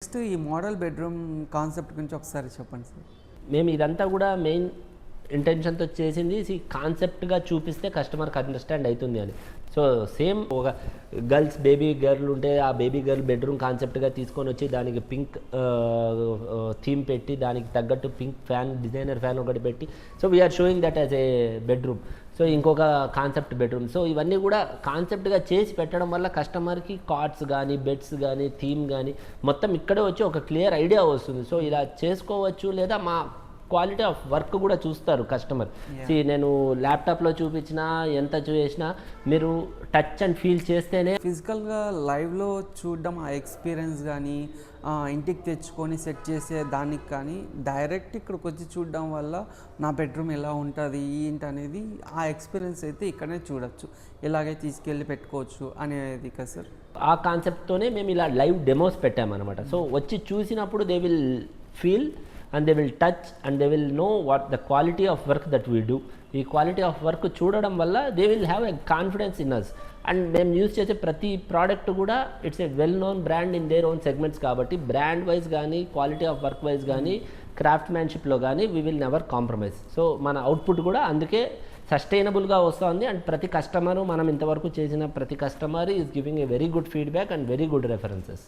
Next ఈ model bedroom concept గురించి ఒకసారి చెప్పండి సార్. మేము ఇదంతా కూడా మెయిన్ ఇంటెన్షన్తో చేసింది కాన్సెప్ట్గా చూపిస్తే కస్టమర్కి అండర్స్టాండ్ అవుతుంది అని. సో సేమ్ ఒక బేబీ గర్ల్ ఉంటే ఆ బేబీ గర్ల్ బెడ్రూమ్ కాన్సెప్ట్గా తీసుకొని వచ్చి దానికి పింక్ థీమ్ పెట్టి దానికి తగ్గట్టు పింక్ ఫ్యాన్ డిజైనర్ ఫ్యాన్ ఒకటి పెట్టి so we are showing that as a bedroom. So ఇంకొక కాన్సెప్ట్ బెడ్రూమ్. సో ఇవన్నీ కూడా కాన్సెప్ట్గా చేసి పెట్టడం వల్ల కస్టమర్కి కార్డ్స్ కానీ బెడ్స్ కానీ థీమ్ కానీ మొత్తం ఇక్కడే వచ్చి ఒక క్లియర్ ఐడియా వస్తుంది. సో ఇలా చేసుకోవచ్చు, లేదా మా క్వాలిటీ ఆఫ్ వర్క్ కూడా చూస్తారు కస్టమర్. నేను ల్యాప్టాప్లో చూపించినా ఎంత చేసినా మీరు టచ్ అండ్ ఫీల్ చేస్తేనే ఫిజికల్గా లైవ్లో చూడడం ఆ ఎక్స్పీరియన్స్ కానీ ఇంటికి తెచ్చుకొని సెట్ చేసే దానికి కానీ డైరెక్ట్ ఇక్కడికి వచ్చి చూడడం వల్ల నా బెడ్రూమ్ ఎలా ఉంటుంది ఏంటి అనేది ఆ ఎక్స్పీరియన్స్ అయితే ఇక్కడనే చూడొచ్చు, ఇలాగే తీసుకెళ్ళి పెట్టుకోవచ్చు అనేది కదా సార్. ఆ కాన్సెప్ట్తోనే మేము ఇలా లైవ్ డెమోస్ పెట్టామన్నమాట. సో వచ్చి చూసినప్పుడు they will feel and they will touch and they will know what the quality of work that we do. ఈ క్వాలిటీ ఆఫ్ వర్క్ చూడడం వల్ల they will have a confidence in us. And మేము use చేసే ప్రతి product కూడా it's a well known brand in their own segments కాబట్టి brand wise కానీ quality of work wise కానీ క్రాఫ్ట్ మ్యాన్షిప్లో కానీ we will never compromise. So మన అవుట్పుట్ కూడా అందుకే సస్టైనబుల్గా వస్తుంది. అండ్ ప్రతి కస్టమరు మనం ఇంతవరకు చేసిన ప్రతి customer is giving a very good feedback and very good references.